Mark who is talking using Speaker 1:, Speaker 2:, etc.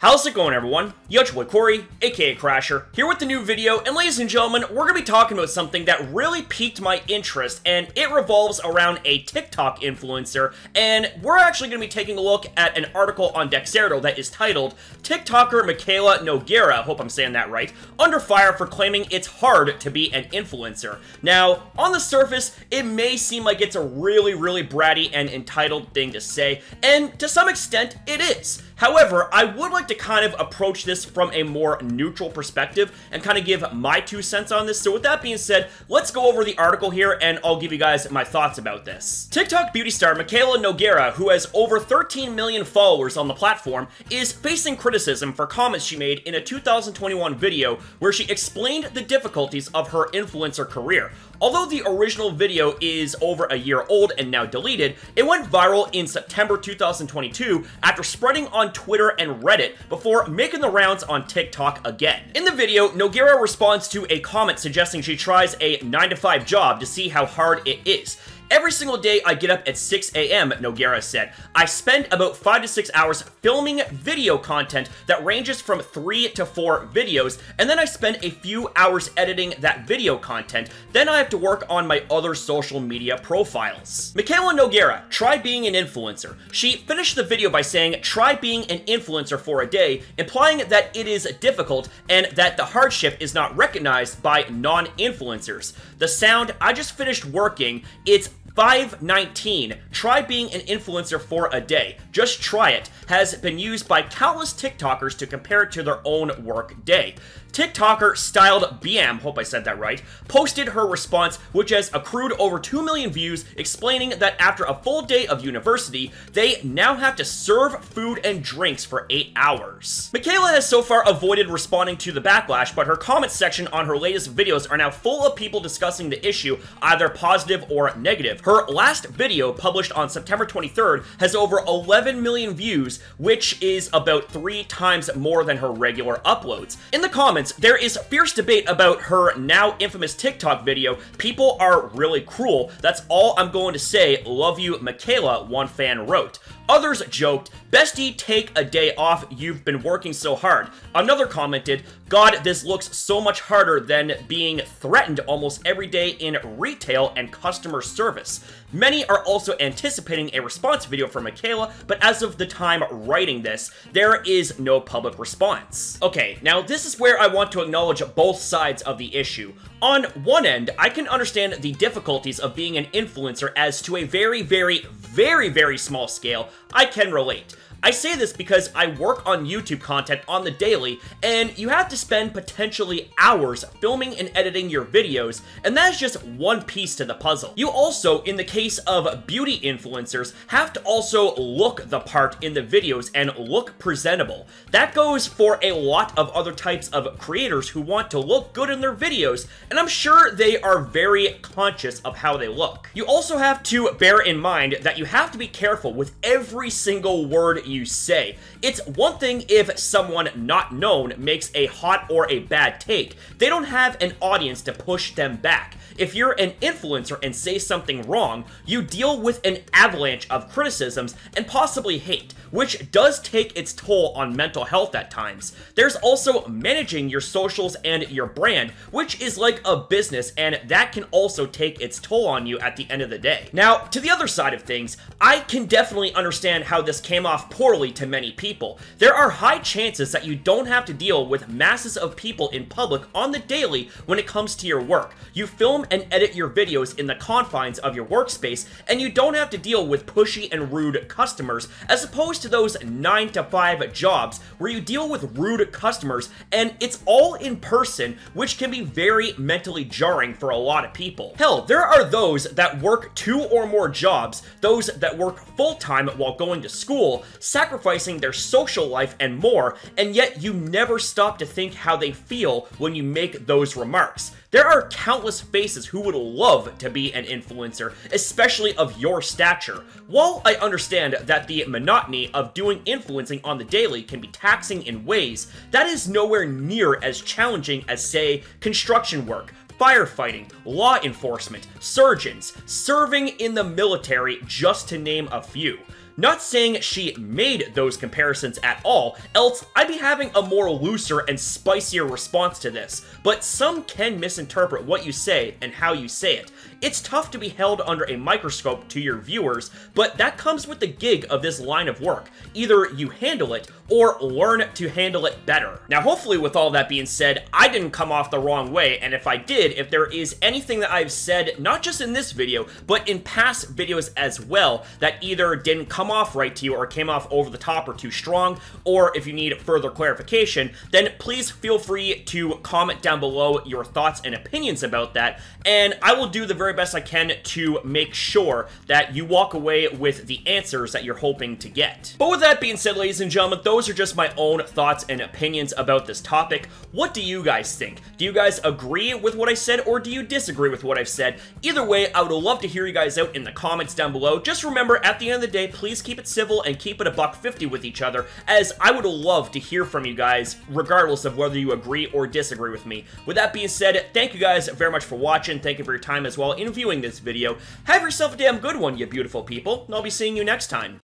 Speaker 1: How's it going, everyone? Yo, your boy Corey, aka Crasher, here with the new video, and ladies and gentlemen, we're gonna be talking about something that really piqued my interest, and it revolves around a TikTok influencer, and we're actually gonna be taking a look at an article on Dexerto that is titled, TikToker Michaela Nogueira, hope I'm saying that right, under fire for claiming it's hard to be an influencer. Now, on the surface, it may seem like it's a really bratty and entitled thing to say, and to some extent, it is. However, I would like to kind of approach this from a more neutral perspective and kind of give my 2 cents on this. So with that being said, let's go over the article here and I'll give you guys my thoughts about this. TikTok beauty star Michaela Nogueira, who has over 13 million followers on the platform, is facing criticism for comments she made in a 2021 video where she explained the difficulties of her influencer career. Although the original video is over a year old and now deleted, it went viral in September 2022 after spreading on Twitter and Reddit before making the rounds on TikTok again. In the video, Nogueira responds to a comment suggesting she tries a 9-to-5 job to see how hard it is. Every single day I get up at 6 a.m., Nogueira said. I spend about 5 to 6 hours filming video content that ranges from 3 to 4 videos, and then I spend a few hours editing that video content. Then I have to work on my other social media profiles. Michaela Nogueira, try being an influencer. She finished the video by saying, try being an influencer for a day, implying that it is difficult and that the hardship is not recognized by non-influencers. The sound, I just finished working, it's 5:19. Try being an influencer for a day. Just try it. Has been used by countless TikTokers to compare it to their own work day. TikToker styled BM, hope I said that right, posted her response, which has accrued over 2 million views, explaining that after a full day of university, they now have to serve food and drinks for 8 hours. Michaela has so far avoided responding to the backlash, but her comment section on her latest videos are now full of people discussing the issue, either positive or negative. Her last video, published on September 23rd, has over 11 million views, which is about 3 times more than her regular uploads. In the comments, there is fierce debate about her now infamous TikTok video. People are really cruel. That's all I'm going to say. Love you, Michaela, one fan wrote. Others joked, bestie, take a day off, you've been working so hard. Another commented, God, this looks so much harder than being threatened almost every day in retail and customer service. Many are also anticipating a response video from Michaela, but as of the time writing this, there is no public response. Okay, now this is where I want to acknowledge both sides of the issue. On one end, I can understand the difficulties of being an influencer as to a very small scale. I can relate. I say this because I work on YouTube content on the daily, and you have to spend potentially hours filming and editing your videos, and that is just one piece to the puzzle. You also, in the case of beauty influencers, have to also look the part in the videos and look presentable. That goes for a lot of other types of creators who want to look good in their videos, and I'm sure they are very conscious of how they look. You also have to bear in mind that you have to be careful with every single word you say. It's one thing if someone not known makes a hot or a bad take. They don't have an audience to push them back. If you're an influencer and say something wrong, you deal with an avalanche of criticisms and possibly hate, which does take its toll on mental health at times. There's also managing your socials and your brand, which is like a business, and that can also take its toll on you at the end of the day. Now, to the other side of things, I can definitely understand how this came off poorly to many people. There are high chances that you don't have to deal with masses of people in public on the daily when it comes to your work. You film and edit your videos in the confines of your workspace, and you don't have to deal with pushy and rude customers, as opposed to those 9-to-5 jobs where you deal with rude customers, and it's all in person, which can be very mentally jarring for a lot of people. Hell, there are those that work 2 or more jobs, those that work full-time while going to school, sacrificing their social life and more, and yet you never stop to think how they feel when you make those remarks. There are countless faces who would love to be an influencer, especially of your stature. While I understand that the monotony of doing influencing on the daily can be taxing in ways, that is nowhere near as challenging as, say, construction work, firefighting, law enforcement, surgeons, serving in the military, just to name a few. Not saying she made those comparisons at all, else I'd be having a more looser and spicier response to this, but some can misinterpret what you say and how you say it. It's tough to be held under a microscope to your viewers, but that comes with the gig of this line of work. Either you handle it, or learn to handle it better. Now, hopefully with all that being said, I didn't come off the wrong way, and if I did, if there is anything that I've said, not just in this video, but in past videos as well, that either didn't come off right to you, or came off over the top or too strong, or if you need further clarification, then please feel free to comment down below your thoughts and opinions about that, and I will do the very best I can to make sure that you walk away with the answers that you're hoping to get. But with that being said, ladies and gentlemen, those are just my own thoughts and opinions about this topic. What do you guys think? Do you guys agree with what I said, or do you disagree with what I've said? Either way, I would love to hear you guys out in the comments down below. Just remember, at the end of the day, please keep it civil and keep it $1.50 with each other, as I would love to hear from you guys, regardless of whether you agree or disagree with me. With that being said, thank you guys very much for watching. Thank you for your time as well in viewing this video. Have yourself a damn good one, you beautiful people, and I'll be seeing you next time.